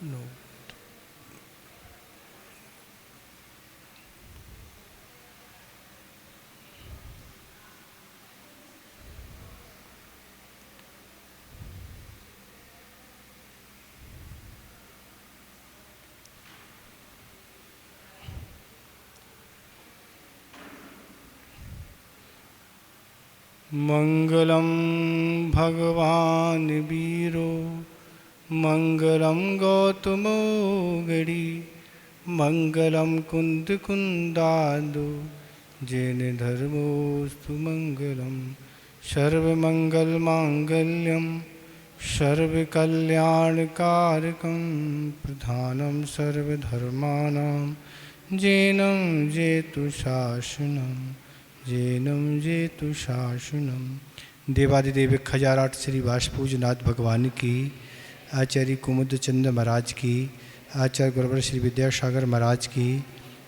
No. मंगलम भगवान वीरो मंगलम गौतमो गड़ी मंगलम कुंद कुंदादो जैन धर्मोस्तु मंगलम सर्वमंगल मांगल्यम सर्वकल्याणकारकं प्रधानं सर्वधर्माणां जैनं जेतु शासनं जैनं जेतु शासनम। देवादिदेव 1008 श्री वासपूजनाथ भगवान की, आचार्य कुमुद चंद महाराज की, आचार्य गुरुवर श्री विद्यासागर महाराज की,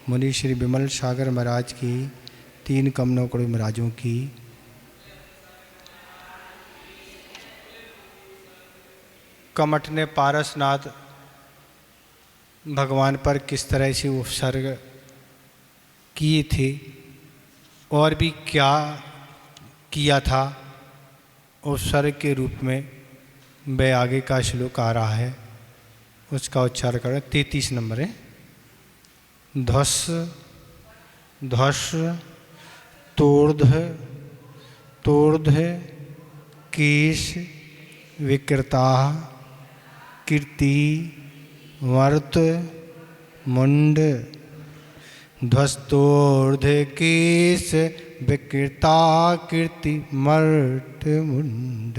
मुनि श्री विमल सागर महाराज की, 3 कमनों करोड़ महाराजों की। कमठ ने पारसनाथ भगवान पर किस तरह से उपसर्ग किए थे और भी क्या किया था उपसर्ग के रूप में, वह आगे का श्लोक आ रहा है, उसका उच्चारण करें। 33 नंबर है। ध्वस ध्वस तोर्ध तोर्ध केश विकृता कीर्ति वर्त मुंड। ध्वस्तोर्ध केश विकृता कीर्ति मर्त मुंड।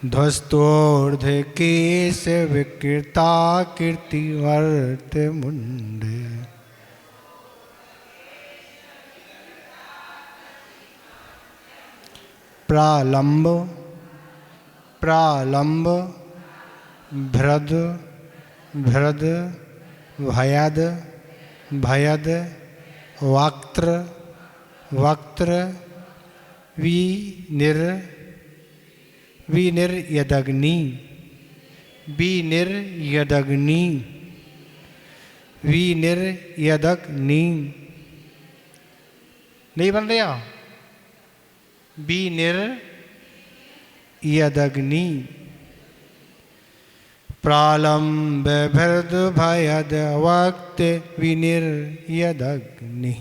ध्वस्तोर्ध केश विकृता कीर्ति वर्त मुंड। प्रालंब प्रालंब भ्रद भ्रद भयद भयद वक्त्र वक्त्र विनिर विनिर्यदग्नि विनिर्यदग्नि विनिर्यदग्नि। नहीं बन रहा। विनिर्यदग्नि। प्रालंब भृद भयद वक्त विनिर्यदग्नि।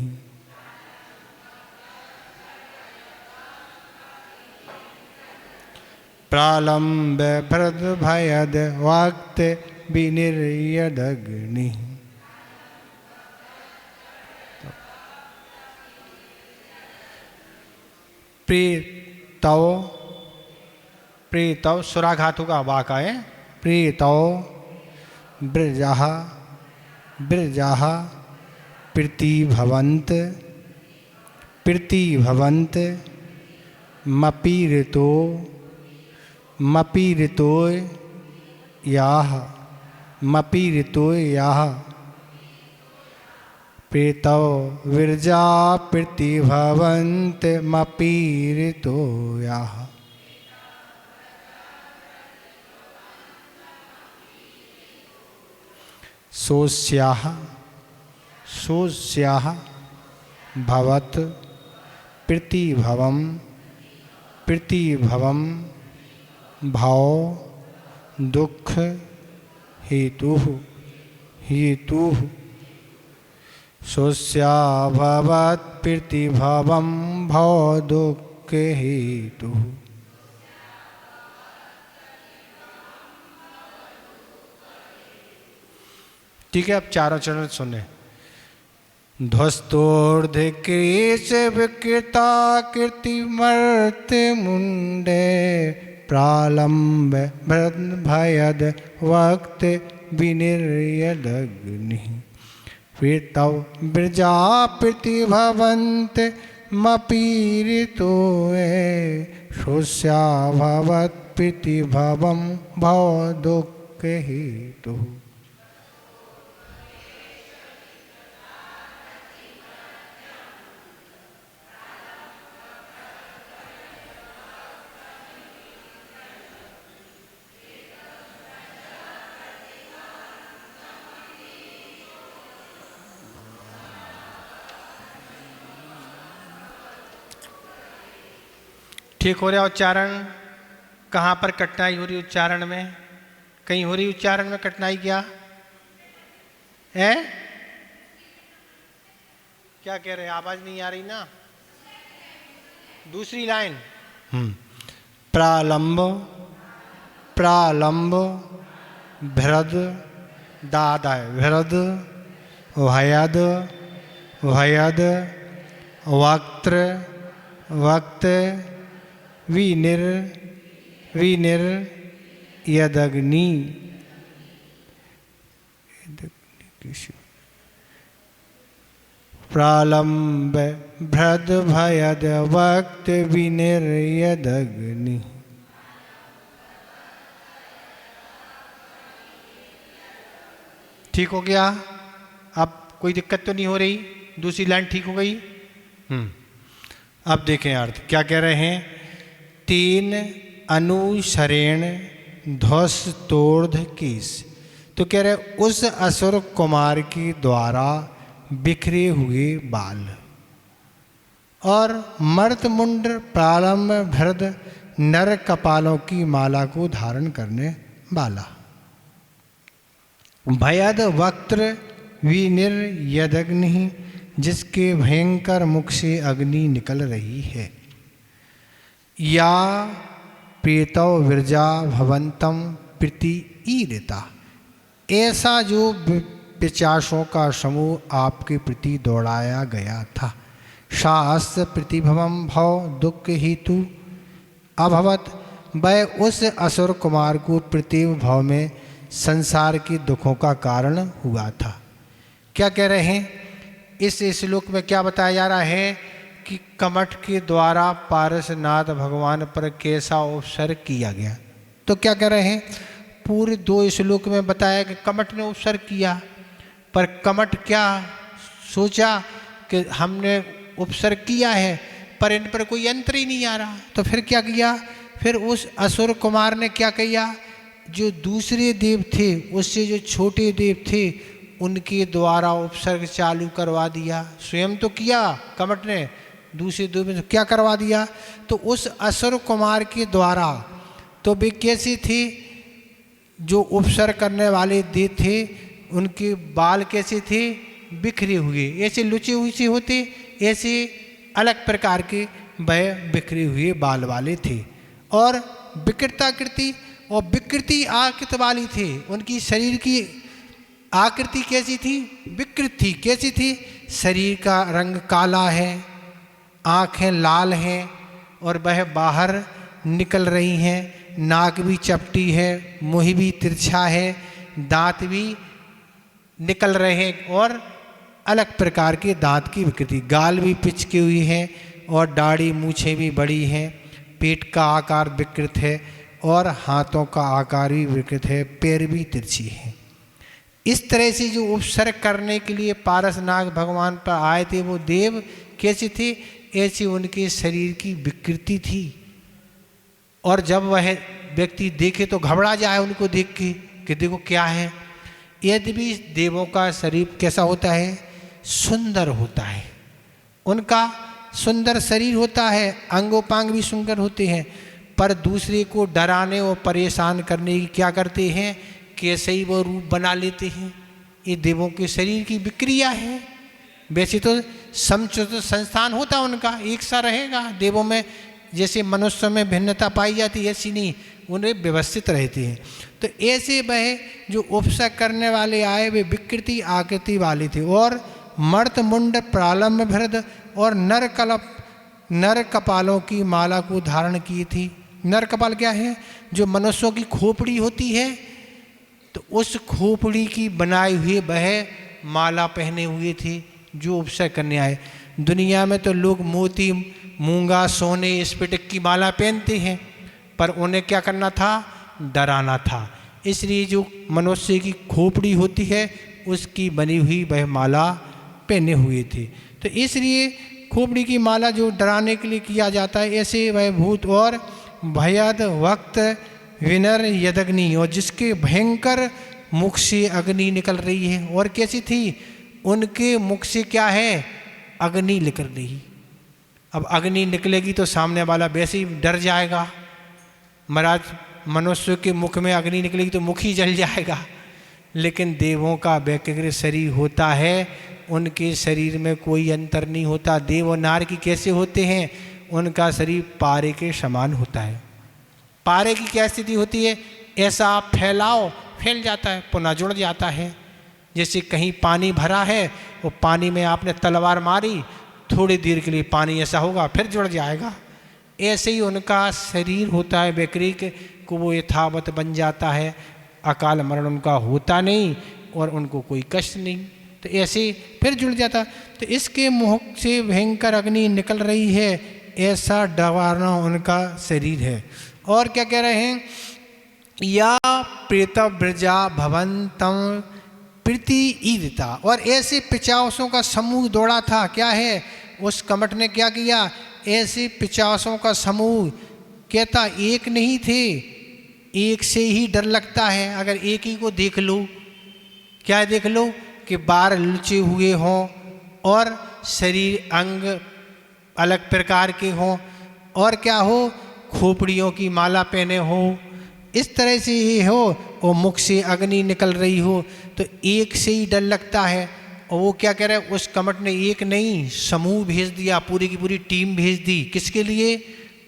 प्रालंब भृद भयद वक्त विनिर्यदग्नि। प्रीतव प्रीतव सुराघातु का वाका है। प्रीतव ब्रजाः ब्रजाः प्रीतिभवन्त प्रीतिभवन्त मपीरितो मपीरितो याः मपीरितो याः। प्रीतौ विरजा प्रीतिभवन्त मपीरितो याः। सोस्याः सोस्याः भवत प्रीतिभवं प्रीतिभवं भाव दुख हेतुः हेतुः। सोस्या भवत प्रीतिभवं भाव दुख हेतुः। ठीक है, अब चारों चरण सुने। ध्वस्तोर्ध केश विकृता कीर्ति मर्त मुंडे। प्रालंब भृद भयद वक्त विनिर्यदग्नि। प्रीतौ ब्रजा प्रीतिभवन्त मपीरितो सोस्या भवत प्रीतिभवं भव दुख हेतुः। ठीक हो रहा उच्चारण? कहाँ पर कठिनाई हो रही उच्चारण में? कहीं हो रही उच्चारण में कठिनाई क्या है? क्या कह रहे हैं? आवाज नहीं आ रही ना। दूसरी लाइन। प्रालंब, प्रालंब, भृद, दादा है, भृद, भयद, भयद, वक्त्र, वक्त, विनिर, विनिर, यदग्नि। प्रालंब, भृद, भयद, वक्त, विनिर, यदग्नि। ठीक हो गया? अब कोई दिक्कत तो नहीं हो रही? दूसरी लाइन ठीक हो गई? अब देखें अर्थ क्या कह रहे हैं। तीन अनुसरेण ध्वस तोड़ केस। तो कह रहे उस असुर कुमार के द्वारा बिखरे हुए बाल और मर्त मुंड प्रारंभ भृद नर कपालों की माला को धारण करने वाला, भयद वक्त्र विनिर यदग्नि, जिसके भयंकर मुख से अग्नि निकल रही है, या प्रेतौ विरजा भवंतम प्रीति ईरिता, ऐसा जो पिचासों का समूह आपके प्रति दौड़ाया गया था। शास्त्र प्रतिभवम भव दुख हेतु अभवत, वह उस असुर कुमार को प्रत्येक भाव में संसार के दुखों का कारण हुआ था। क्या कह रहे हैं इस श्लोक में? क्या बताया जा रहा है कि कमठ के द्वारा पारसनाथ भगवान पर कैसा उपसर्ग किया गया। तो क्या कह रहे हैं, पूरे 2 श्लोक में बताया कि कमठ ने उपसर्ग किया, पर कमठ क्या सोचा कि हमने उपसर्ग किया है पर इन पर कोई यंत्र ही नहीं आ रहा। तो फिर क्या किया, फिर उस असुर कुमार ने क्या किया, जो दूसरे देव थे उससे जो छोटे देव थे उनके द्वारा उपसर्ग चालू करवा दिया। स्वयं तो किया कमठ ने, दूसरे देव में तो क्या करवा दिया। तो उस असुर कुमार के द्वारा तो वे कैसे थे, जो उपसर्ग करने वाले देव थे उनके बाल कैसे थे, बिखरे हुए, ऐसे लुचे हुए से होते, ऐसे अलग प्रकार के वह बिखरे हुए बाल वाले थे और विकृताकृति और विकृति आकृति वाली थे। उनकी शरीर की आकृति कैसी थी, विकृत थी। कैसी थी, शरीर का रंग काला है, आँखें लाल हैं और वह बाहर निकल रही हैं, नाक भी चपटी है, मुँह भी तिरछा है, दांत भी निकल रहे हैं और अलग प्रकार के दांत की विकृति, गाल भी पिचकी हुई है और दाढ़ी मूछें भी बड़ी हैं, पेट का आकार विकृत है और हाथों का आकार भी विकृत है, पैर भी तिरछी है। इस तरह से जो उपसर्ग करने के लिए पारसनाथ भगवान पर आए थे वो देव कैसे थे, ऐसी उनके शरीर की विकृति थी। और जब वह व्यक्ति देखे तो घबरा जाए उनको देख के कि देखो क्या है। यद्यपि देवों का शरीर कैसा होता है, सुंदर होता है, उनका सुंदर शरीर होता है, अंगोपांग भी सुंदर होते हैं, पर दूसरे को डराने और परेशान करने की क्या करते हैं, कैसे ही वो रूप बना लेते हैं। ये देवों के शरीर की विक्रिया है। वैसे तो समचित संस्थान होता उनका, एक सा रहेगा। देवों में जैसे मनुष्य में भिन्नता पाई जाती है ऐसी नहीं, उन्हें व्यवस्थित रहते हैं। तो ऐसे वह जो उपसर्ग करने वाले आए वे विकृति आकृति वाले थे और मर्त मुंड प्रालंब भृद और नर कपालों की माला को धारण की थी। नर कपाल क्या है, जो मनुष्यों की खोपड़ी होती है, तो उस खोपड़ी की बनाई हुई वह माला पहने हुए थे जो उपसर्ग करने आए। दुनिया में तो लोग मोती, मूंगा, सोने, स्फटिक की माला पहनते हैं, पर उन्हें क्या करना था, डराना था। इसलिए जो मनुष्य की खोपड़ी होती है उसकी बनी हुई वह माला पहने हुए थे। तो इसलिए खोपड़ी की माला जो डराने के लिए किया जाता है, ऐसे वह भूत और भयद वक्त विनर यदग्नि, और जिसके भयंकर मुख से अग्नि निकल रही है। और कैसी थी, उनके मुख से क्या है, अग्नि निकल रही। अब अग्नि निकलेगी तो सामने वाला वैसे ही डर जाएगा। महाराज मनुष्य के मुख में अग्नि निकलेगी तो मुख ही जल जाएगा, लेकिन देवों का व्यक्तिगत शरीर होता है, उनके शरीर में कोई अंतर नहीं होता। देव और नार की कैसे होते हैं, उनका शरीर पारे के समान होता है। पारे की क्या स्थिति होती है, ऐसा आप फैलाओ फैल जाता है, पुनः जुड़ जाता है। जैसे कहीं पानी भरा है, वो पानी में आपने तलवार मारी, थोड़ी देर के लिए पानी ऐसा होगा फिर जुड़ जाएगा। ऐसे ही उनका शरीर होता है, वैकृत को वो यथावत बन जाता है, अकाल मरण उनका होता नहीं और उनको कोई कष्ट नहीं, तो ऐसे फिर जुड़ जाता। तो इसके मुख से भयंकर अग्नि निकल रही है, ऐसा डरावना उनका शरीर है। और क्या कह रहे हैं, या प्रेतव्रजा भवंतम प्रीति ईदता, और ऐसे पिचासों का समूह दौड़ा था। क्या है, उस कमट ने क्या किया, ऐसे पिचासों का समूह, कहता एक नहीं थे, एक से ही डर लगता है। अगर एक ही को देख लो, क्या देख लो कि बार लुचे हुए हों और शरीर अंग अलग प्रकार के हों, और क्या हो, खोपड़ियों की माला पहने हो, इस तरह से ही हो, और मुख से अग्नि निकल रही हो, तो एक से ही डर लगता है। और वो क्या कह रहा है, उस कमट ने एक नहीं समूह भेज दिया, पूरी की पूरी टीम भेज दी। किसके लिए,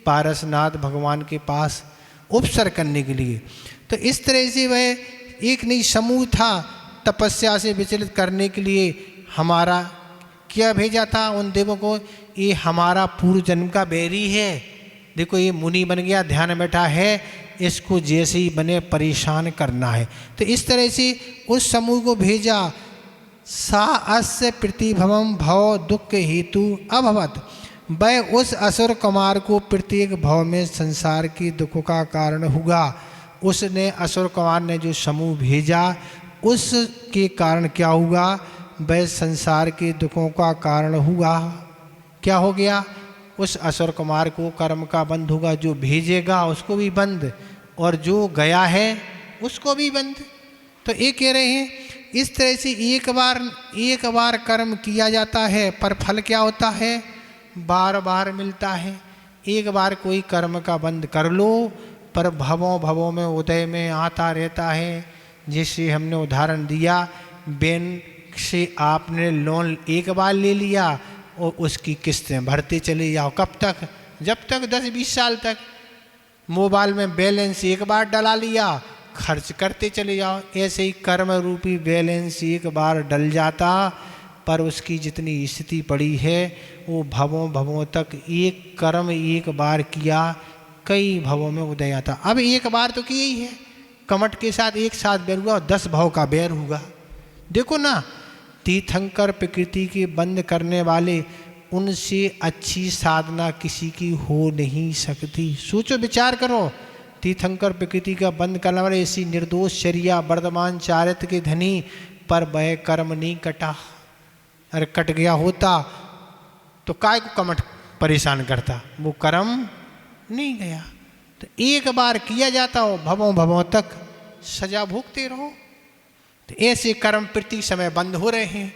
पारसनाथ भगवान के पास उपसर करने के लिए। तो इस तरह से वह एक नहीं समूह था, तपस्या से विचलित करने के लिए हमारा क्या भेजा था उन देवों को, ये हमारा पूर्व जन्म का बैरी है। देखो ये मुनि बन गया, ध्यान में बैठा है, इसको जैसे ही बने परेशान करना है। तो इस तरह से उस समूह को भेजा। सा अस्य प्रतिभवम भव दुख हेतु अभवत, वह उस असुर कुमार को प्रत्येक भव में संसार के दुखों का कारण हुआ। उसने असुर कुमार ने जो समूह भेजा, उसके कारण क्या हुआ, वह संसार के दुखों का कारण हुआ। क्या हो गया, उस असुर कुमार को कर्म का बंध होगा, जो भेजेगा उसको भी बंद, और जो गया है उसको भी बंद। तो ये कह रहे हैं इस तरह से एक बार कर्म किया जाता है, पर फल क्या होता है, बार बार मिलता है। एक बार कोई कर्म का बंद कर लो, पर भवों भवों में उदय में आता रहता है। जैसे हमने उदाहरण दिया, बैंक से आपने लोन एक बार ले लिया और उसकी किस्तें भरते चले जाओ, कब तक, जब तक 10-20 साल तक। मोबाइल में बैलेंस एक बार डला लिया, खर्च करते चले जाओ। ऐसे ही कर्म रूपी बैलेंस एक बार डल जाता, पर उसकी जितनी स्थिति पड़ी है वो भवों भवों तक, एक कर्म एक बार किया, कई भवों में उदय आता। अब एक बार तो किया ही है, कमट के साथ एक साथ बैर हुआ, 10 भव का बैर हुआ। देखो ना, तीर्थंकर प्रकृति के बंद करने वाले, उनसे अच्छी साधना किसी की हो नहीं सकती। सोचो विचार करो, तीर्थंकर प्रकृति का बंद करने वाले ऐसी निर्दोष चर्या वर्तमान चारित्र के धनी, पर वह कर्म नहीं कटा। अरे कट गया होता तो काय को कमट परेशान करता, वो कर्म नहीं गया। तो एक बार किया जाता हो, भवों भवों तक सजा भोगते रहो। तो ऐसे कर्म प्रति समय बंद हो रहे हैं,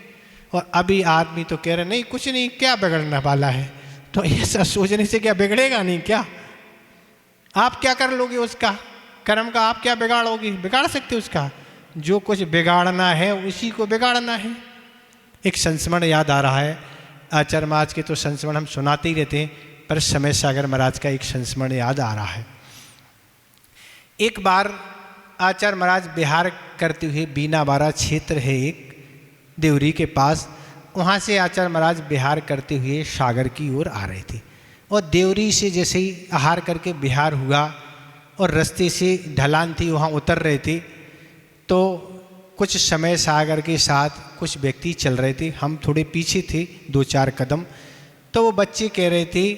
और अभी आदमी तो कह रहे नहीं कुछ नहीं, क्या बिगड़ने वाला है। तो ऐसा सोचने से क्या बिगड़ेगा नहीं क्या, आप क्या कर लोगे उसका कर्म का, आप क्या बिगाड़ोगे, बिगाड़ सकते उसका। जो कुछ बिगाड़ना है उसी को बिगाड़ना है। एक संस्मरण याद आ रहा है, आचार्य महाराज के तो संस्मरण हम सुनाते ही रहते हैं, पर समय सागर महाराज का एक संस्मरण याद आ रहा है। एक बार आचार्य महाराज बिहार करते हुए, बीना बारा क्षेत्र है एक देवरी के पास, वहाँ से आचार्य महाराज बिहार करते हुए सागर की ओर आ रहे थे। और देवरी से जैसे ही आहार करके बिहार हुआ और रास्ते से ढलान थी, वहाँ उतर रहे थे, तो कुछ समय सागर के साथ कुछ व्यक्ति चल रहे थे, हम थोड़े पीछे थे 2-4 कदम। तो वो बच्चे कह रहे थे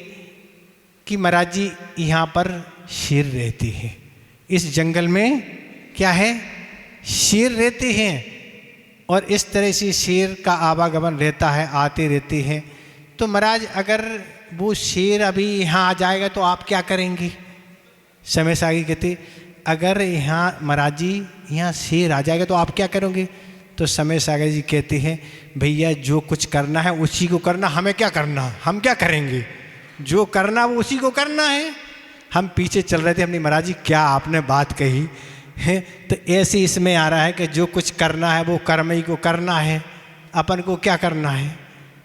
कि महाराज जी यहाँ पर शेर रहते हैं, इस जंगल में क्या है, शेर रहते हैं, और इस तरह से शेर का आवागमन रहता है, आते रहते हैं। तो महाराज अगर वो शेर अभी यहाँ आ जाएगा तो आप क्या करेंगे। समय सागी कहते अगर यहाँ महाराज जी यहाँ शेर आ जाएगा तो आप क्या करोगे। तो समय सागर जी कहते हैं भैया जो कुछ करना है उसी को करना, हमें क्या करना, हम क्या करेंगे। जो करना वो उसी को करना है। हम पीछे चल रहे थे, हमने महाराज जी क्या आपने बात कही है, तो ऐसे इसमें आ रहा है कि जो कुछ करना है वो कर्म ही को करना है। अपन को क्या करना है,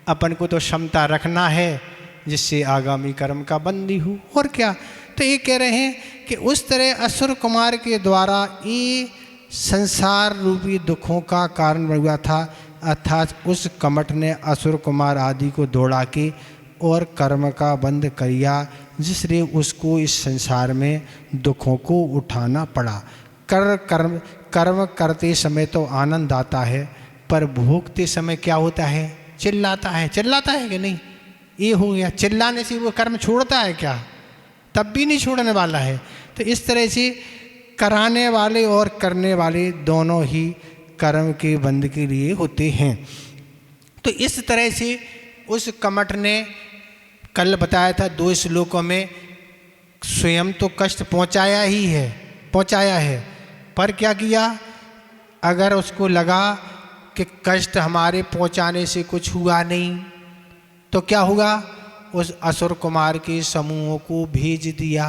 अपन को तो क्षमता रखना है जिससे आगामी कर्म का बंदी हो, और क्या। तो ये कह रहे हैं कि उस तरह असुर कुमार के द्वारा ये संसार रूपी दुखों का कारण बन हुआ था, अर्थात उस कमठ ने असुर कुमार आदि को दौड़ा के और कर्म का बंध किया, जिससे उसको इस संसार में दुखों को उठाना पड़ा। कर्म करते समय तो आनंद आता है, पर भोगते समय क्या होता है, चिल्लाता है कि नहीं। ये हो गया, चिल्लाने से वो कर्म छोड़ता है क्या, तब भी नहीं छोड़ने वाला है। तो इस तरह से कराने वाले और करने वाले दोनों ही कर्म के बंध के लिए होते हैं। तो इस तरह से उस कमठ ने कल बताया था 2 श्लोकों में, स्वयं तो कष्ट पहुंचाया है, पर क्या किया, अगर उसको लगा कि कष्ट हमारे पहुंचाने से कुछ हुआ नहीं, तो क्या हुआ, उस असुर कुमार के समूहों को भेज दिया।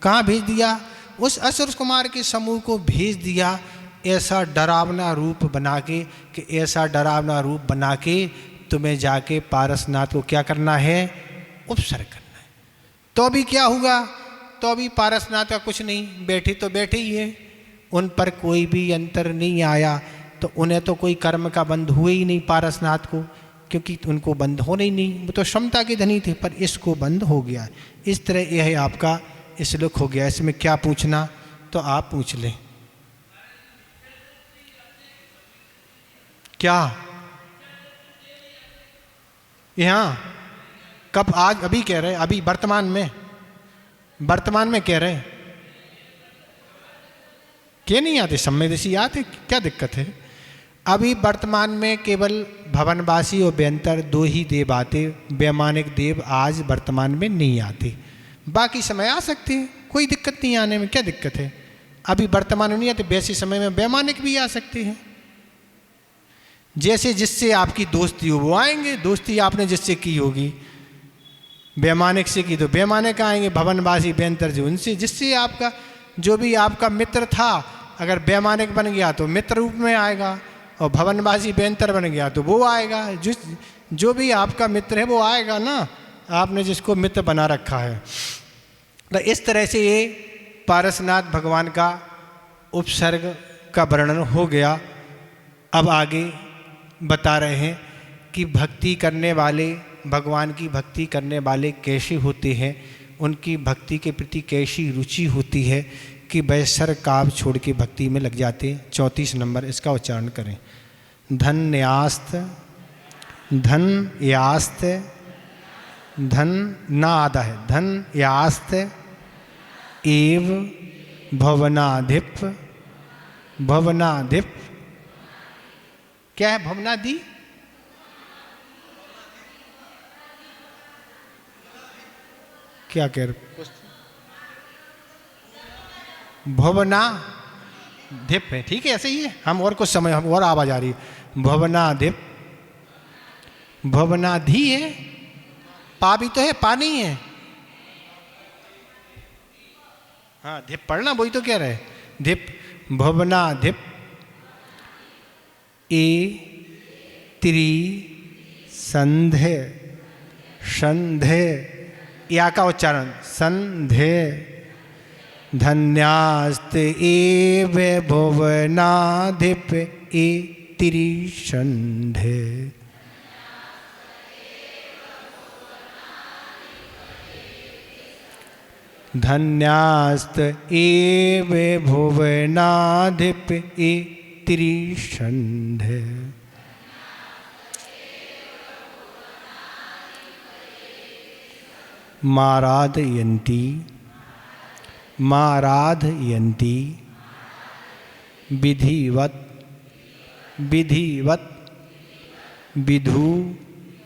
कहाँ भेज दिया, उस असुर कुमार के समूह को भेज दिया, ऐसा डरावना रूप बना के, कि ऐसा डरावना रूप बना के तुम्हें जाके पारसनाथ को क्या करना है, उपसर्ग करना है। तो अभी क्या हुआ, तो अभी पारसनाथ का कुछ नहीं, बैठे तो बैठे ही है, उन पर कोई भी अंतर नहीं आया। तो उन्हें तो कोई कर्म का बंध हुए ही नहीं पारसनाथ को, क्योंकि उनको बंद होने ही नहीं, वो तो क्षमता के धनी थे, पर इसको बंद हो गया। इस तरह यह आपका श्लोक हो गया। इसमें क्या पूछना तो आप पूछ लें। क्या यहाँ कब, आज अभी कह रहे, अभी वर्तमान में कह रहे क्या नहीं आते, संवेदशी आते, क्या दिक्कत है। अभी वर्तमान में केवल भवनवासी और बेंतर 2 ही देव आते, वैमानिक देव आज वर्तमान में नहीं आते। बाकी समय आ सकते हैं, कोई दिक्कत नहीं, आने में क्या दिक्कत है। अभी वर्तमान में नहीं आते, वैसे समय में वैमानिक भी आ सकते हैं। जैसे जिससे आपकी दोस्ती हो वो आएंगे, दोस्ती आपने जिससे की होगी, वैमानिक से की तो वैमानिक आएंगे, भवनवासी बेंतर जो उनसे, जिससे आपका जो भी आपका मित्र था, अगर वैमानिक बन गया तो मित्र रूप में आएगा, और भवनवासी बेंतर बन गया तो वो आएगा। जो भी आपका मित्र है वो आएगा ना, आपने जिसको मित्र बना रखा है। तो इस तरह से ये पारसनाथ भगवान का उपसर्ग का वर्णन हो गया। अब आगे बता रहे हैं कि भक्ति करने वाले, भगवान की भक्ति करने वाले कैसे होते हैं, उनकी भक्ति के प्रति कैसी रुचि होती है कि वह सर काब छोड़ के भक्ति में लग जाते। 34 नंबर इसका उच्चारण करें। धन्यास्त, धन यास्त, धन ना आधा है, धन यास्त एव भवनाधिप, भवनाधिप क्या है, भवनादि, क्या कह रहे, भवनाधिप है, ठीक है, ऐसे ही है। हम और कुछ समय, हम और आवाज आ रही है, भवनाधिप, भवनाधि है, पा भी तो है, पा नहीं है, हाँ धिप पढ़ना, वही तो कह रहे, धिप, भवनाधिप ए त्रि संधे, संधे, या का उच्चारण संधे, धन्यास्त एव भुवनाधिप ए त्रि संधे। धन्यास्त एव भुवनाधिप ए त्रि संधे। माराधयन्ति, माराधयन्ति विधिवत, विधिवत विधुतान्य,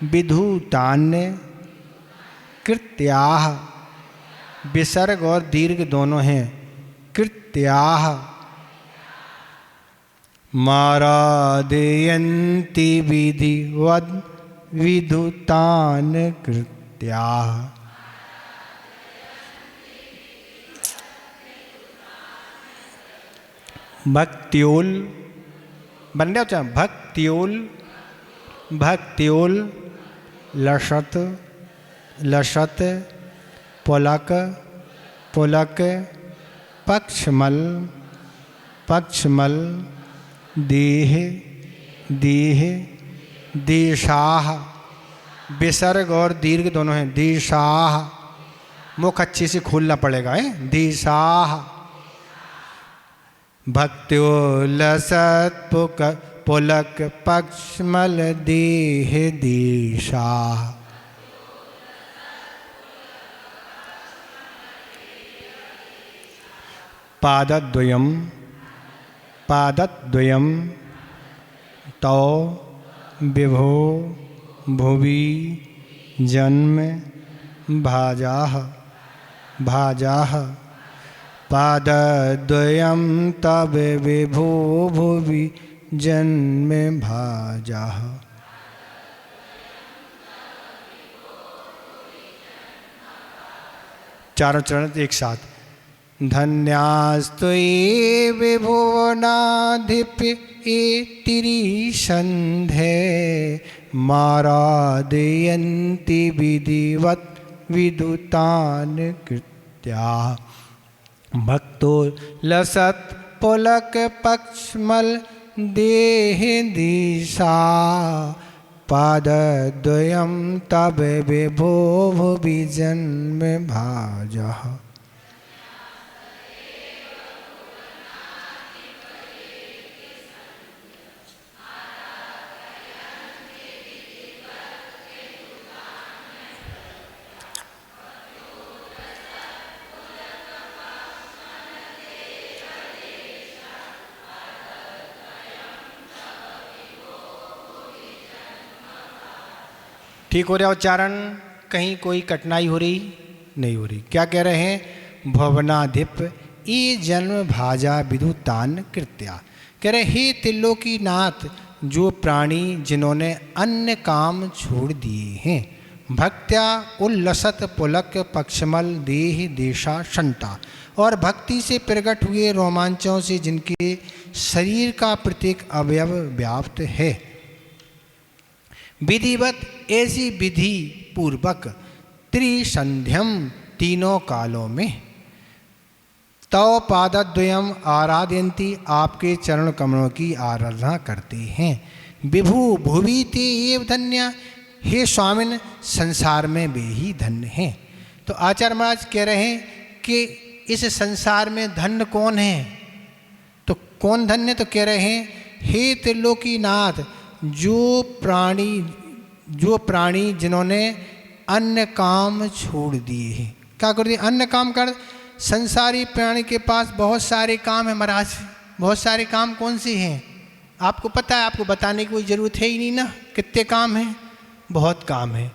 विधुतान्य कृत्याः, विसर्ग और दीर्घ दोनों हैं, कृत्याः माराधयन्ति विधिवत विदुतान कृत्या। भक्त्योल बन गया उच्चारण, भक्त्योल भक्त्योल लसत लसत पुलक पुलक पक्षमल पक्षमल देह देह देशाह, विसर्ग और दीर्घ दोनों हैं, देशाह, मुख अच्छे से खोलना पड़ेगा है, देशाह। भक्त्यो लसत पुलक पक्षमल देह देशाह। पादद्वयम पादद्वयम तौ विभो भुवि जन्म भाजाः भाजाः। पादद्वयम तव विभो भुवि जन्म भाजाः। चारों चरण एक साथ। धन्यास्त्वयि विभुवनाधिप तिरिसन्धे मारादयन्ति विधिवत् विदुतान कृत्या। भक्तो लसत पुलक पक्षमल देह दिशा। पादद्वयम तब विभो भुवि जन्म भाजः। ठीक हो रहा उच्चारण, कहीं कोई कठिनाई हो रही नहीं हो रही। क्या कह रहे हैं? भवनाधिप ये जन्म भाजा विदुतान कृत्या। कह रहे हे त्रिलोकीनाथ, जो प्राणी जिन्होंने अन्य काम छोड़ दिए हैं, भक्त्या उल्लसत पुलक पक्षमल देह देशा शंता, और भक्ति से प्रकट हुए रोमांचों से जिनके शरीर का प्रत्येक अवयव व्याप्त है, विधिवत ऐसी विधि पूर्वक त्रिसंध्यम तीनों कालों में तव पादद्वयम आराधयन्ति आपके चरण कमलों की आराधना करते हैं। विभु भुवि ते एव धन्य, हे स्वामिन संसार में वे ही धन्य हैं। तो आचार्य महाराज कह रहे हैं कि इस संसार में धन्य कौन है? तो कौन धन्य? तो कह रहे हैं हे त्रिलोकीनाथ, जो प्राणी जिन्होंने अन्य काम छोड़ दिए हैं। क्या कर दिए? अन्य काम कर। संसारी प्राणी के पास बहुत सारे काम है महाराज। बहुत सारे काम कौन से हैं आपको पता है? आपको बताने की कोई ज़रूरत है ही नहीं ना। कितने काम हैं? बहुत काम है।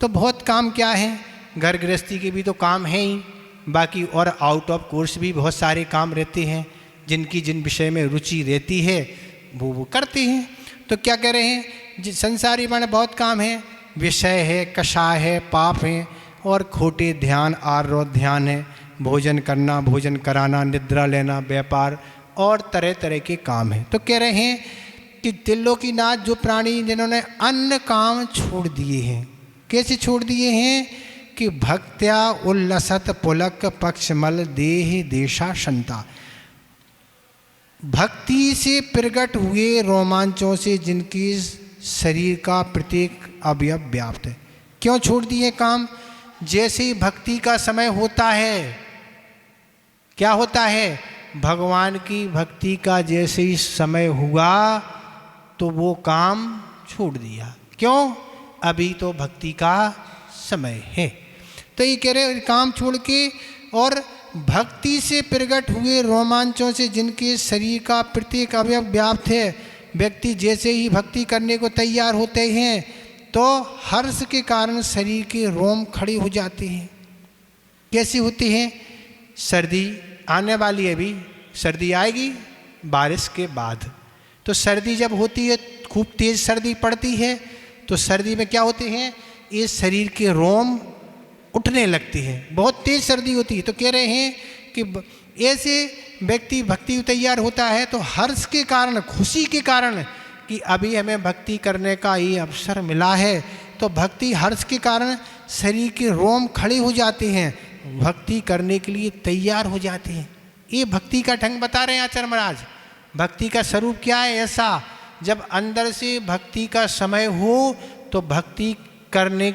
तो बहुत काम क्या है? घर गृहस्थी के भी तो काम है ही, बाकी और आउट ऑफ कोर्स भी बहुत सारे काम रहते हैं। जिनकी जिन विषय में रुचि रहती है वो करते हैं। तो क्या कह रहे हैं? संसारी माने बहुत काम है, विषय है, कषाय है, पाप है, और खोटे ध्यान आरोध ध्यान है, भोजन करना, भोजन कराना, निद्रा लेना, व्यापार और तरह तरह के काम हैं। तो कह रहे हैं कि त्रिलोकीनाथ, जो प्राणी जिन्होंने अन्य काम छोड़ दिए हैं, कैसे छोड़ दिए हैं? कि भक्त्या उल्लसत पुलक पक्षमल देह देशा शंता, भक्ति से प्रकट हुए रोमांचों से जिनकी शरीर का प्रत्येक अवयव व्याप्त है। क्यों छोड़ दिए काम? जैसे ही भक्ति का समय होता है, क्या होता है? भगवान की भक्ति का जैसे ही समय हुआ तो वो काम छोड़ दिया। क्यों? अभी तो भक्ति का समय है। तो ये कह रहे काम छोड़ के, और भक्ति से प्रकट हुए रोमांचों से जिनके शरीर का प्रत्येक अवयव व्याप्त है। व्यक्ति जैसे ही भक्ति करने को तैयार होते हैं तो हर्ष के कारण शरीर के रोम खड़े हो जाते हैं। कैसे होते हैं? सर्दी आने वाली है, अभी सर्दी आएगी बारिश के बाद। तो सर्दी जब होती है, खूब तेज़ सर्दी पड़ती है, तो सर्दी में क्या होते हैं, ये शरीर के रोम उठने लगते हैं, बहुत तेज सर्दी होती है। तो कह रहे हैं कि ऐसे व्यक्ति भक्ति तैयार होता है तो हर्ष के कारण, खुशी के कारण कि अभी हमें भक्ति करने का ये अवसर मिला है, तो भक्ति हर्ष के कारण शरीर के रोम खड़े हो जाते हैं, भक्ति करने के लिए तैयार हो जाते हैं। ये भक्ति का ढंग बता रहे हैं आचार्य महाराज। भक्ति का स्वरूप क्या है? ऐसा जब अंदर से भक्ति का समय हो तो भक्ति करने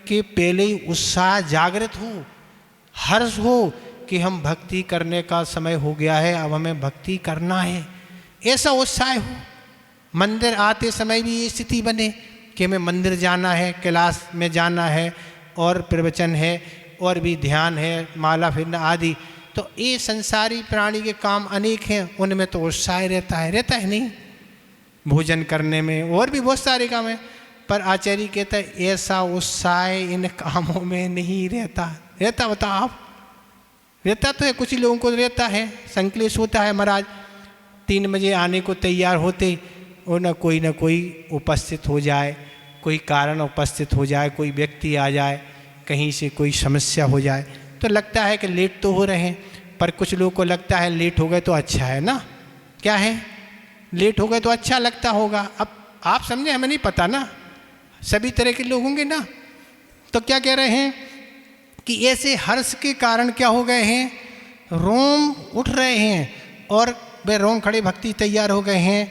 के पहले ही उत्साह जागृत हो, हर्ष हो कि हम भक्ति करने का समय हो गया है, अब हमें भक्ति करना है, ऐसा उत्साह हो। मंदिर आते समय भी ये स्थिति बने कि हमें मंदिर जाना है, क्लास में जाना है, और प्रवचन है, और भी ध्यान है, माला फिरना आदि। तो ये संसारी प्राणी के काम अनेक हैं, उनमें तो उत्साह रहता है नहीं, भोजन करने में और भी बहुत सारे काम हैं। पर आचार्य कहता है ऐसा उत्साह इन कामों में नहीं रहता। बताओ आप, रहता तो है, कुछ लोगों को रहता है, संकलेश होता है। महाराज 3 बजे आने को तैयार होते और न कोई उपस्थित हो जाए, कोई कारण उपस्थित हो जाए, कोई व्यक्ति आ जाए, कहीं से कोई समस्या हो जाए, तो लगता है कि लेट तो हो रहे हैं। पर कुछ लोगों को लगता है लेट हो गए तो अच्छा है ना, क्या है, लेट हो गए तो अच्छा लगता होगा। अब आप समझे, हमें नहीं पता ना, सभी तरह के लोग होंगे ना। तो क्या कह रहे हैं कि ऐसे हर्ष के कारण क्या हो गए हैं, रोम उठ रहे हैं, और वे रोम खड़े भक्ति तैयार हो गए हैं।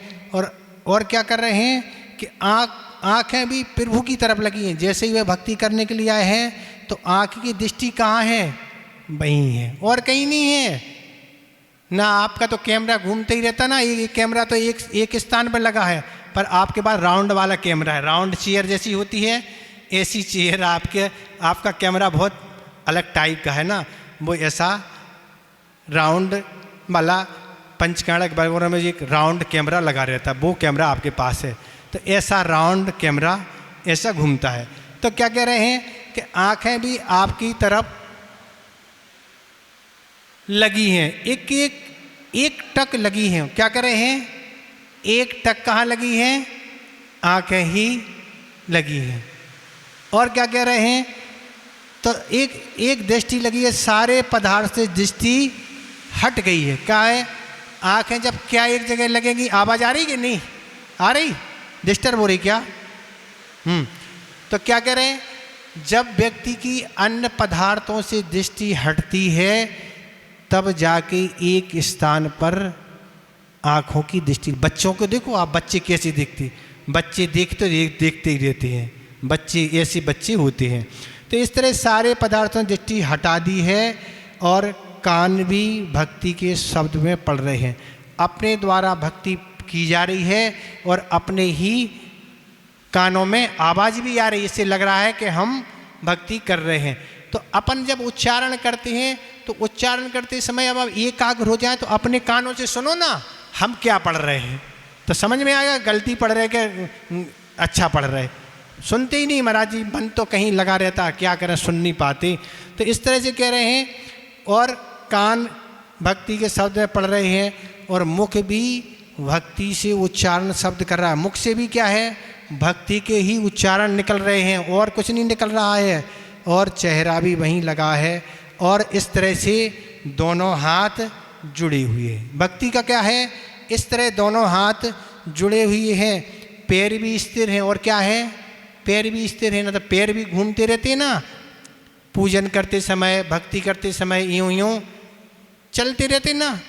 और क्या कर रहे हैं कि आँखें भी प्रभु की तरफ लगी हैं। जैसे ही वे भक्ति करने के लिए आए हैं तो आँख की दृष्टि कहाँ है, वहीं है, और कहीं नहीं है ना। आपका तो कैमरा घूमते ही रहता ना, ये कैमरा तो एक स्थान पर लगा है, पर आपके पास राउंड वाला कैमरा है, राउंड चेयर जैसी होती है, ऐसी चेयर आपका कैमरा बहुत अलग टाइप का है ना, वो ऐसा राउंड वाला पंचकर्णक वगैरह में एक राउंड कैमरा लगा रहता है, वो कैमरा आपके पास है। तो ऐसा राउंड कैमरा ऐसा घूमता है। तो क्या कह रहे हैं कि आंखें भी आपकी तरफ लगी हैं, एक टक लगी हैं। क्या कर रहे हैं, एक टक कहाँ लगी है, आंखें ही लगी हैं। और क्या कह रहे हैं, तो एक दृष्टि लगी है, सारे पदार्थ से दृष्टि हट गई है। क्या है, आंखें जब क्या एक जगह लगेगी, आवाज आ रही कि नहीं आ रही, डिस्टर्ब हो रही क्या? तो क्या कह रहे हैं, जब व्यक्ति की अन्य पदार्थों से दृष्टि हटती है तब जाके एक स्थान पर आँखों की दृष्टि। बच्चों को देखो आप, बच्चे कैसे देखते, बच्चे देखते ही रहते हैं, बच्चे ऐसे बच्चे होते हैं। तो इस तरह सारे पदार्थों से दृष्टि हटा दी है, और कान भी भक्ति के शब्द में पढ़ रहे हैं, अपने द्वारा भक्ति की जा रही है, और अपने ही कानों में आवाज़ भी आ रही है। इससे लग रहा है कि हम भक्ति कर रहे हैं। तो अपन जब उच्चारण करते हैं तो उच्चारण करते समय अब आप एकाग्र हो जाए तो अपने कानों से सुनो ना हम क्या पढ़ रहे हैं, तो समझ में आएगा गलती पढ़ रहे कि अच्छा पढ़ रहे। सुनते ही नहीं महाराज जी, मन तो कहीं लगा रहता, क्या करें, सुन नहीं पाते। तो इस तरह से कह रहे हैं, और कान भक्ति के शब्द में पढ़ रहे हैं, और मुख भी भक्ति से उच्चारण शब्द कर रहा है। मुख से भी क्या है, भक्ति के ही उच्चारण निकल रहे हैं, और कुछ नहीं निकल रहा है, और चेहरा भी वहीं लगा है। और इस तरह से दोनों हाथ जुड़े हुए हैं। भक्ति का क्या है, इस तरह दोनों हाथ जुड़े हुए हैं, पैर भी स्थिर हैं, और क्या है, पैर भी स्थिर है ना, तो पैर भी घूमते रहते हैं ना, पूजन करते समय, भक्ति करते समय यूं चलते रहते ना,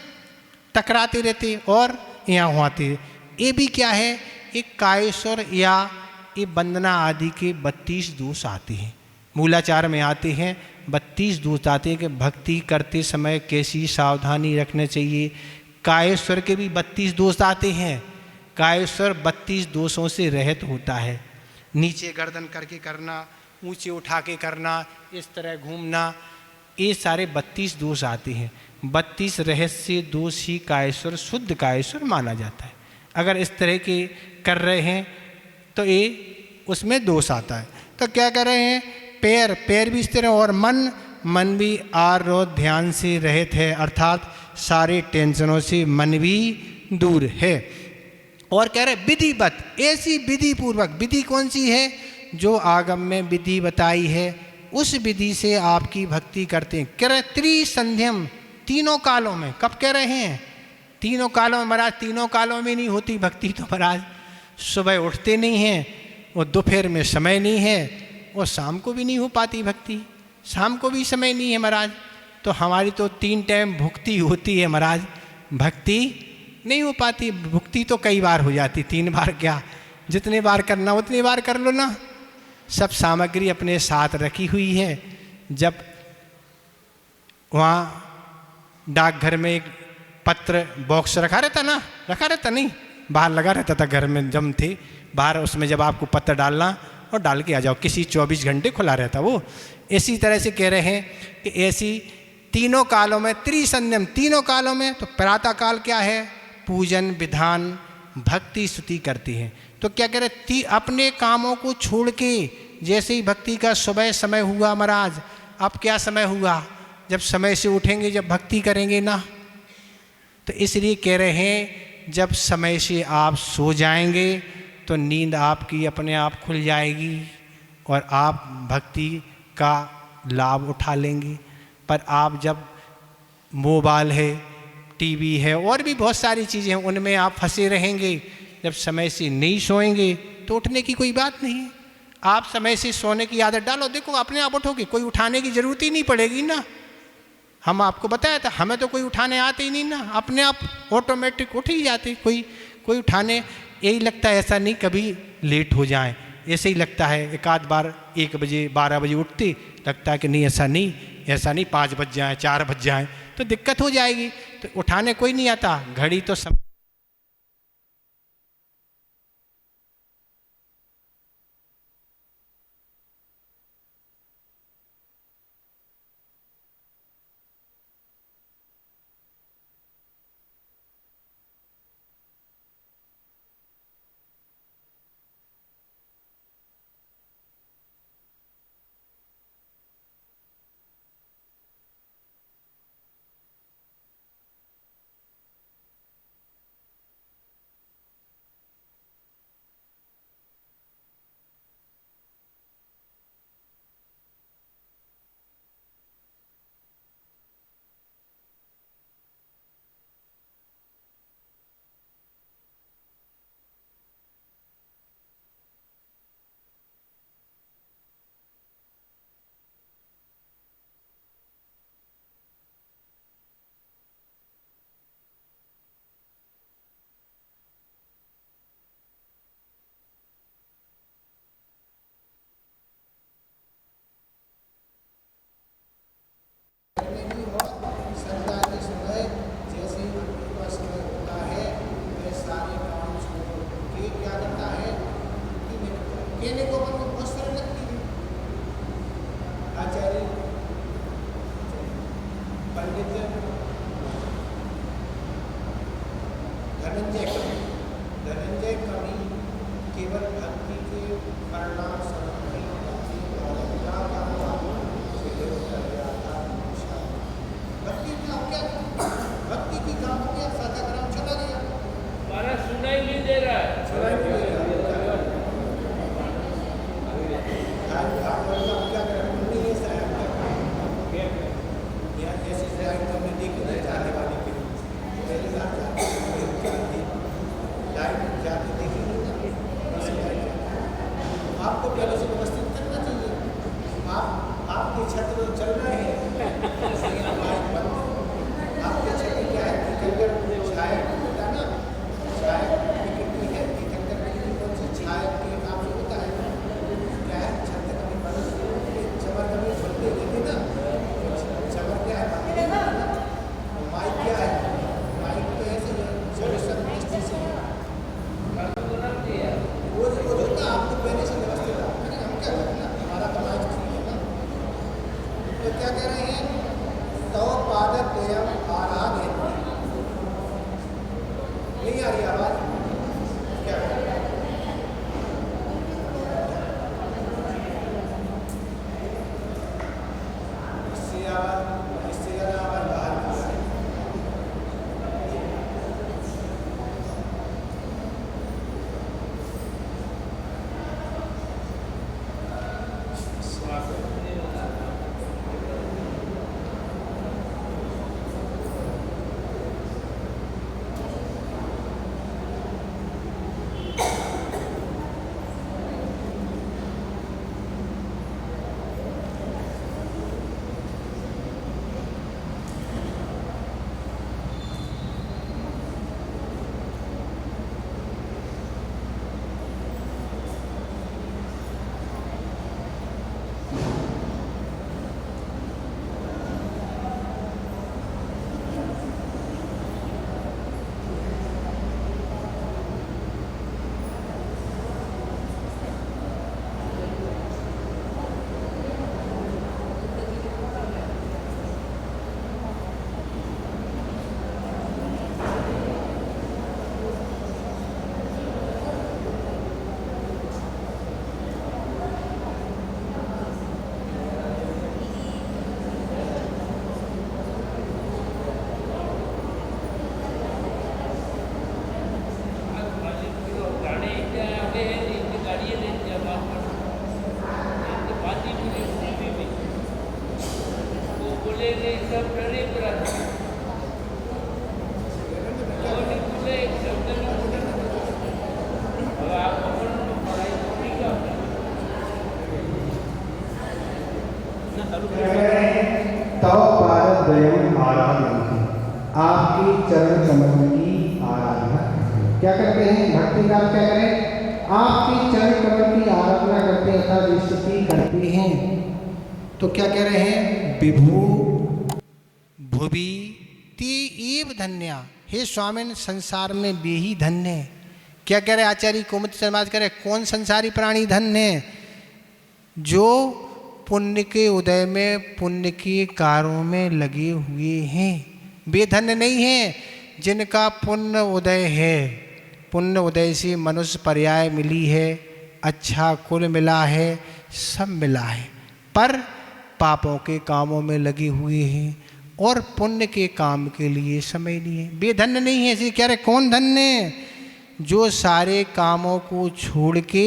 टकराते रहते और यहाँ हुआते। ये भी क्या है, एक कायेश्वर या ये वंदना आदि के 32 दोष आते हैं, मूलाचार में आते हैं। 32 दोष आते हैं कि भक्ति करते समय कैसी सावधानी रखना चाहिए। कायेश्वर के भी 32 दोष आते हैं। कायेश्वर 32 दोषों से रहित होता है। नीचे गर्दन करके करना, ऊंचे उठा के करना, इस तरह घूमना, ये सारे 32 दोष आते हैं। 32 रहस्य दोष ही कायेश्वर, शुद्ध कायेश्वर माना जाता है। अगर इस तरह के कर रहे हैं तो ये उसमें दोष आता है। तो क्या कर रहे हैं, पैर भी स्थिर है, और मन भी आरोध ध्यान से रहित है, अर्थात सारे टेंशनों से मन भी दूर है। और कह रहे विधिवत, ऐसी विधि पूर्वक, विधि कौन सी है? जो आगम में विधि बताई है उस विधि से आपकी भक्ति करते हैं। कह रहे त्रिसंध्यम, तीनों कालों में। कब कह रहे हैं? तीनों कालों में। महाराज तीनों कालों में नहीं होती भक्ति तो महाराज, सुबह उठते नहीं हैं और दोपहर में समय नहीं है और शाम को भी नहीं हो पाती भक्ति, शाम को भी समय नहीं है महाराज। तो हमारी तो 3 टाइम भुक्ति होती है महाराज, भक्ति नहीं हो पाती। भुक्ति तो कई बार हो जाती, 3 बार क्या, जितने बार करना उतनी बार कर लो ना। सब सामग्री अपने साथ रखी हुई है। जब वहाँ डाकघर में एक पत्र बॉक्स रखा रहता ना, रखा रहता नहीं, बाहर लगा रहता था घर में जब थे बाहर, उसमें जब आपको पत्र डालना और डाल के आ जाओ, किसी 24 घंटे खुला रहता वो। इसी तरह से कह रहे हैं कि ऐसी तीनों कालों में त्रिसंध्यम, तीनों कालों में। तो प्रातः काल क्या है? पूजन विधान भक्ति स्तुति करती है। तो क्या कह रहे? अपने कामों को छोड़ के, जैसे ही भक्ति का सुबह समय हुआ महाराज, अब क्या समय हुआ? जब समय से उठेंगे, जब भक्ति करेंगे ना। तो इसलिए कह रहे हैं जब समय से आप सो जाएंगे तो नींद आपकी अपने आप खुल जाएगी और आप भक्ति का लाभ उठा लेंगे। पर आप जब मोबाइल है, टीवी है और भी बहुत सारी चीज़ें हैं, उनमें आप फंसे रहेंगे, जब समय से नहीं सोएंगे तो उठने की कोई बात नहीं है। आप समय से सोने की आदत डालो, देखो अपने आप उठोगे, कोई उठाने की ज़रूरत ही नहीं पड़ेगी ना। हम आपको बताया था, हमें तो कोई उठाने आते ही नहीं ना, अपने आप ऑटोमेटिक उठ ही जाते। कोई उठाने, यही लगता है ऐसा नहीं कभी लेट हो जाए, ऐसे ही लगता है। एक आध बार 1 बजे 12 बजे उठते, लगता है कि नहीं ऐसा नहीं, 5 बज जाए, 4 बज जाए तो दिक्कत हो जाएगी। तो उठाने कोई नहीं आता, घड़ी तो सब धनंजय कवि केवल भक्ति के परिणाम भक्ति का क्या, भक्ति की काम हो गया, साधा ग्राम चला गया, हमारा सुनाई नहीं दे रहा है, सुनाई नहीं दे रहा है। क्या करें, नहीं साहब क्या करें, जैसे साहब तुमने देखी नहीं जाने वाली के पहले बार लाइट जाते देखी नहीं ना, आपको पहले से व्यवस्थित करना चाहिए। आपके छत में चल रहे हैं, आपके छत क्या है, छाया होता है ना, छाया गिरती है, कौन सी छाया के काम से होता है, क्या है, छत कभी चमर कभी झलते देते ना, चमर क्या है, माइक क्या है, माइक तो ऐसे वो होता आपको पहले से व्यवस्थित है, हम क्या करें ना, हमारा समाज ठीक है ना। तो क्या कह रहे हैं, तव पादद्वयम् आराधयन्ति, नहीं आ रही आवाज, क्या इससे ज़्यादा आवाज बाहर तव पाद दयम आराधना, आपके चरण कमल की आराधना। क्या करते हैं भक्ति का? क्या करें? आपके चरण कमल की आराधना करते हैं अर्थात स्तुति करते हैं। तो क्या कह रहे हैं? विभु भुवि ते एव धन्या, हे स्वामिन संसार में वे ही धन्य है। क्या कह रहे आचार्य कुमुद समाज कह रहे कौन संसारी प्राणी धन्य है? जो पुण्य के उदय में पुण्य के कार्यों में लगे हुए हैं। वे धन्य नहीं है जिनका पुण्य उदय है, पुण्य उदय से मनुष्य पर्याय मिली है, अच्छा कुल मिला है, सब मिला है, पर पापों के कामों में लगे हुए हैं और पुण्य के काम के लिए समय नहीं है। वे धन्य नहीं है। इसलिए कह रहे कौन धन्य है? जो सारे कामों को छोड़ के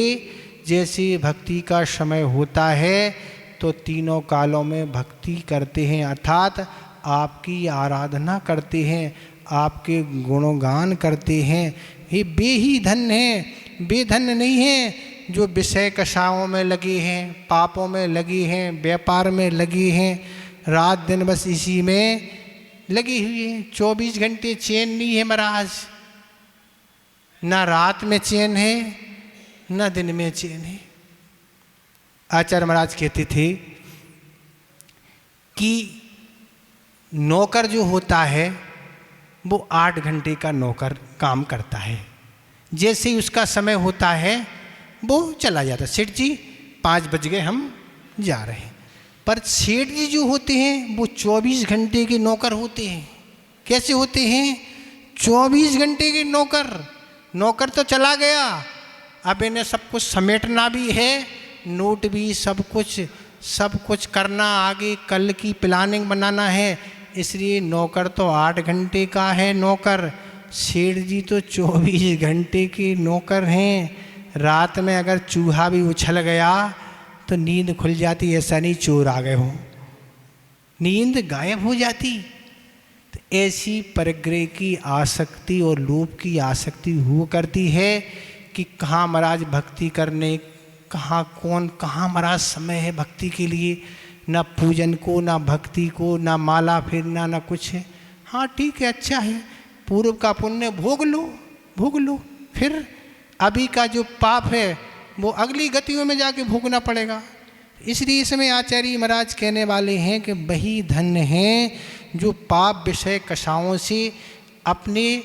जैसे भक्ति का समय होता है तो तीनों कालों में भक्ति करते हैं अर्थात आपकी आराधना करते हैं, आपके गुणगान करते हैं, ये वे ही धन्य हैं। वे धन्य नहीं हैं जो विषय कषायों में लगे हैं, पापों में लगे हैं, व्यापार में लगे हैं, रात दिन बस इसी में लगी हुई है। 24 घंटे चैन नहीं है महाराज, ना रात में चैन है ना दिन में चैन है। आचार्य महाराज कहते थे कि नौकर जो होता है वो 8 घंटे का नौकर काम करता है, जैसे ही उसका समय होता है वो चला जाता है। सेठ जी 5 बज गए हम जा रहे हैं। पर सेठ जी जो होते हैं वो 24 घंटे के नौकर होते हैं। कैसे होते हैं? 24 घंटे के नौकर। नौकर तो चला गया, अब इन्हें सब कुछ समेटना भी है, नोट भी, सब कुछ करना, आगे कल की प्लानिंग बनाना है। इसलिए नौकर तो 8 घंटे का है नौकर, सेठ जी तो 24 घंटे के नौकर हैं। रात में अगर चूहा भी उछल गया तो नींद खुल जाती, ऐसा नहीं चोर आ गए हो, नींद गायब हो जाती। तो ऐसी परिग्रह की आसक्ति और लोभ की आसक्ति हुआ करती है कि कहाँ महाराज भक्ति करने, कहाँ कौन, कहाँ महाराज समय है भक्ति के लिए, ना पूजन को, ना भक्ति को, ना माला फेरना, ना कुछ है। हाँ ठीक है, अच्छा है, पूर्व का पुण्य भोग लो, फिर अभी का जो पाप है वो अगली गतियों में जाके भोगना पड़ेगा। इसलिए इसमें आचार्य महाराज कहने वाले हैं कि वही धन्य हैं जो पाप विषय कषायों से अपने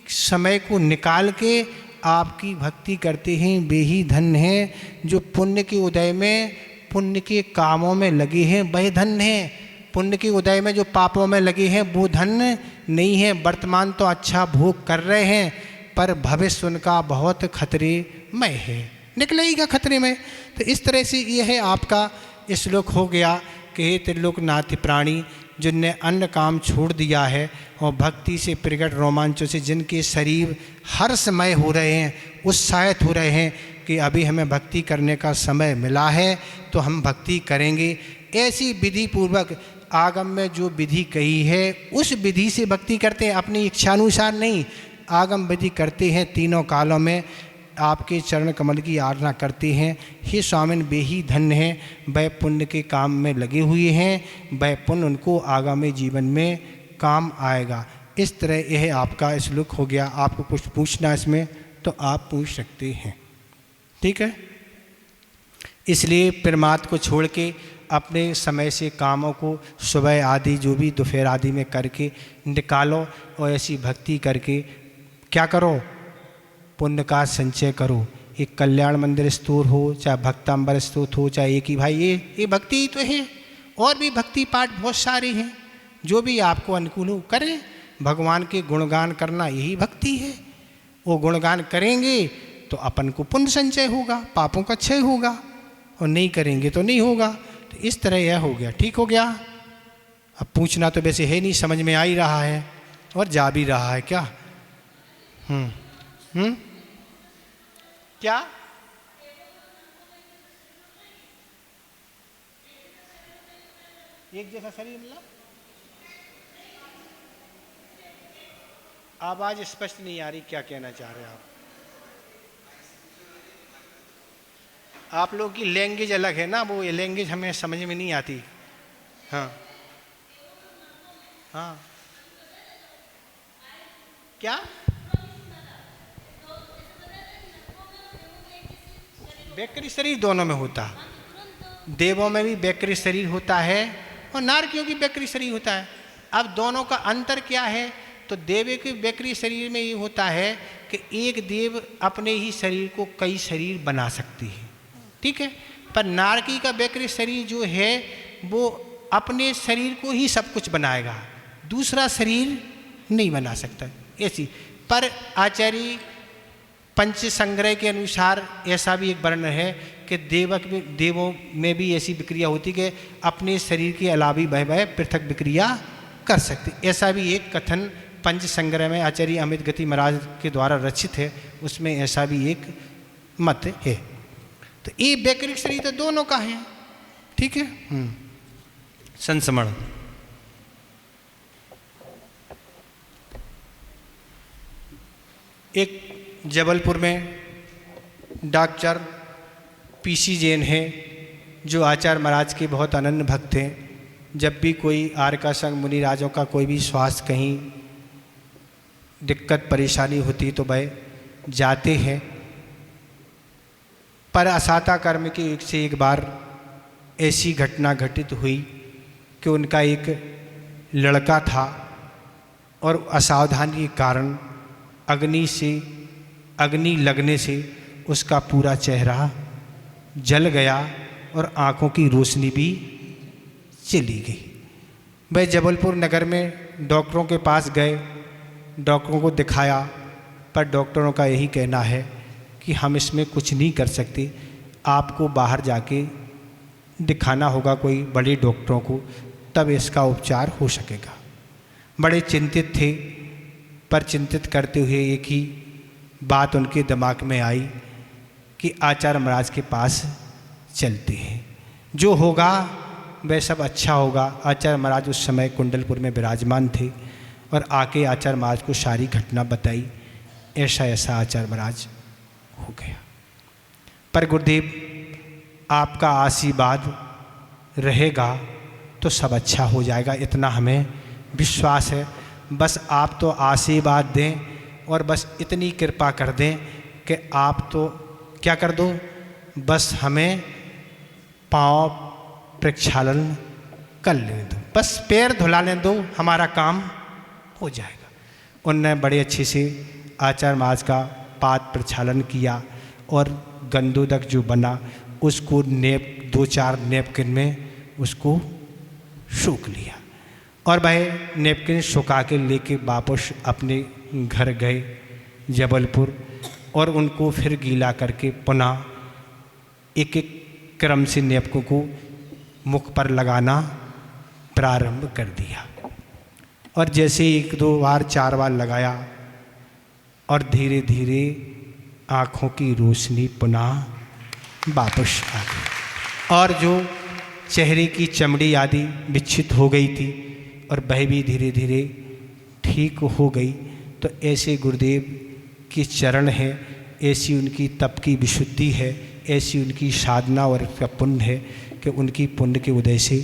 समय को निकाल के आपकी भक्ति करते हैं। वे ही धन्य हैं जो पुण्य के उदय में पुण्य के कामों में लगे हैं, वह धन्य हैं। पुण्य के उदय में जो पापों में लगे हैं वो धन्य नहीं है। वर्तमान तो अच्छा भोग कर रहे हैं पर भविष्य उनका बहुत खतरेमय है, निकलेगा खतरे में। तो इस तरह से यह है आपका श्लोक हो गया कि हे त्रिलोकनाथ प्राणी, जिनने अन्य काम छोड़ दिया है और भक्ति से प्रकट रोमांचों से जिनके शरीर हर्षमय हो रहे हैं, उत्साहित हो रहे हैं कि अभी हमें भक्ति करने का समय मिला है तो हम भक्ति करेंगे, ऐसी विधि पूर्वक आगम में जो विधि कही है उस विधि से भक्ति करते हैं, अपनी इच्छानुसार नहीं। आगम विधि करते हैं, तीनों कालों में आपके चरण कमल की आराधना करते हैं। हे स्वामिन, वे ही धन्य हैं, वह पुण्य के काम में लगे हुए हैं, वह पुण्य उनको आगामी जीवन में काम आएगा। इस तरह यह आपका श्लोक हो गया। आपको कुछ पूछना इसमें तो आप पूछ सकते हैं, ठीक है। इसलिए प्रमाद को छोड़ के अपने समय से कामों को सुबह आदि जो भी दोपहर आदि में करके निकालो और ऐसी भक्ति करके क्या करो, पुण्य का संचय करो। एक कल्याण मंदिर स्तोत्र हो, चाहे भक्तांबर स्तोत्र हो, चाहे एक ही भाई ये भक्ति ही तो है। और भी भक्ति पाठ बहुत सारे हैं, जो भी आपको अनुकूल हो करें। भगवान के गुणगान करना यही भक्ति है। वो गुणगान करेंगे तो अपन को पुण्य संचय होगा, पापों का क्षय होगा, और नहीं करेंगे तो नहीं होगा। तो इस तरह यह हो गया, ठीक हो गया। अब पूछना तो वैसे है नहीं, समझ में आ ही रहा है और जा भी रहा है क्या? क्या एक जैसा शरीर मिला? आवाज स्पष्ट नहीं आ रही, क्या कहना चाह रहे हैं आप लोगों की लैंग्वेज अलग है ना, वो ये लैंग्वेज हमें समझ में नहीं आती। हाँ हाँ क्या बैकरी शरीर दोनों में होता है, देवों में भी बैकरी शरीर होता है और नारकियों की बैकरी शरीर होता है। अब दोनों का अंतर क्या है? तो देव के बैकरी शरीर में ये होता है कि एक देव अपने ही शरीर को कई शरीर बना सकती है, ठीक है, पर नारकी का बैकरी शरीर जो है वो अपने शरीर को ही सब कुछ बनाएगा, दूसरा शरीर नहीं बना सकता ऐसी। पर आचार्य पंच संग्रह के अनुसार ऐसा भी एक वर्णन है कि देवों में भी ऐसी विक्रिया होती कि अपने शरीर के अलावा वह पृथक विक्रिया कर सकती, ऐसा भी एक कथन पंच संग्रह में आचार्य अमित गति महाराज के द्वारा रचित है, उसमें ऐसा भी एक मत है। तो ये वैकृतिक शरीर तो दोनों का है, ठीक है। संस्मरण एक जबलपुर में डॉक्टर पीसी जैन है जो आचार्य महाराज के बहुत अनन्य भक्त हैं। जब भी कोई आर्का संघ मुनि राजों का कोई भी स्वास्थ्य कहीं दिक्कत परेशानी होती तो वह जाते हैं। पर असाता कर्म की एक से एक बार ऐसी घटना घटित हुई कि उनका एक लड़का था और असावधानी के कारण अग्नि लगने से उसका पूरा चेहरा जल गया और आँखों की रोशनी भी चली गई। वह जबलपुर नगर में डॉक्टरों के पास गए, डॉक्टरों को दिखाया, पर डॉक्टरों का यही कहना है कि हम इसमें कुछ नहीं कर सकते, आपको बाहर जाके दिखाना होगा कोई बड़े डॉक्टरों को, तब इसका उपचार हो सकेगा। बड़े चिंतित थे, पर चिंतित करते हुए एक ही बात उनके दिमाग में आई कि आचार्य महाराज के पास चलते हैं, जो होगा वह सब अच्छा होगा। आचार्य महाराज उस समय कुंडलपुर में विराजमान थे और आके आचार्य महाराज को सारी घटना बताई, ऐसा ऐसा आचार्य महाराज हो गया। पर गुरुदेव आपका आशीर्वाद रहेगा तो सब अच्छा हो जाएगा, इतना हमें विश्वास है। बस आप तो आशीर्वाद दें और बस इतनी कृपा कर दें कि आप तो क्या कर दो, बस हमें पाँव प्रक्षालन कर लेने दो, बस पैर धुला लेने दो, हमारा काम हो जाएगा। उनने बड़े अच्छे से आचार्य महाराज का पाद प्रक्षालन किया और गंधोदक जो बना उसको 2-4 नैपकिन में उसको सूख लिया और वह नैपकिन सुखा के लेके वापस अपने घर गए जबलपुर और उनको फिर गीला करके पुनः एक एक क्रम से नैपकिन को मुख पर लगाना प्रारंभ कर दिया। और जैसे 1-2 बार 4 बार लगाया और धीरे धीरे आँखों की रोशनी पुनः वापस आ गई और जो चेहरे की चमड़ी आदि विच्छित हो गई थी और वह भी धीरे धीरे ठीक हो गई। तो ऐसे गुरुदेव के चरण है, ऐसी उनकी तप की विशुद्धि है, ऐसी उनकी साधना और उसका पुण्य है कि उनकी पुण्य के उदय से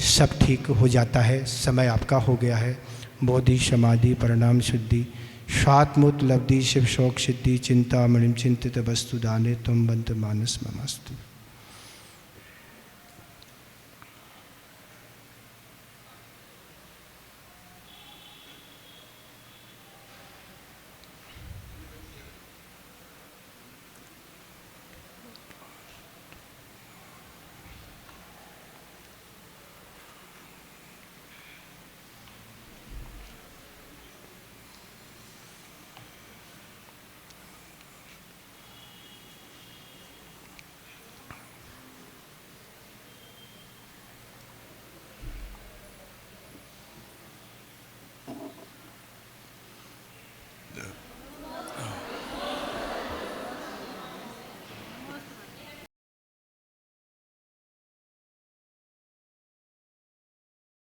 सब ठीक हो जाता है। समय आपका हो गया है। बोधि समाधि परिणाम शुद्धि स्वात्मोत लब्धि शिव शोक सिद्धि चिंता मणिम चिंतित वस्तु दाने तुम बंत मानस ममस्तु।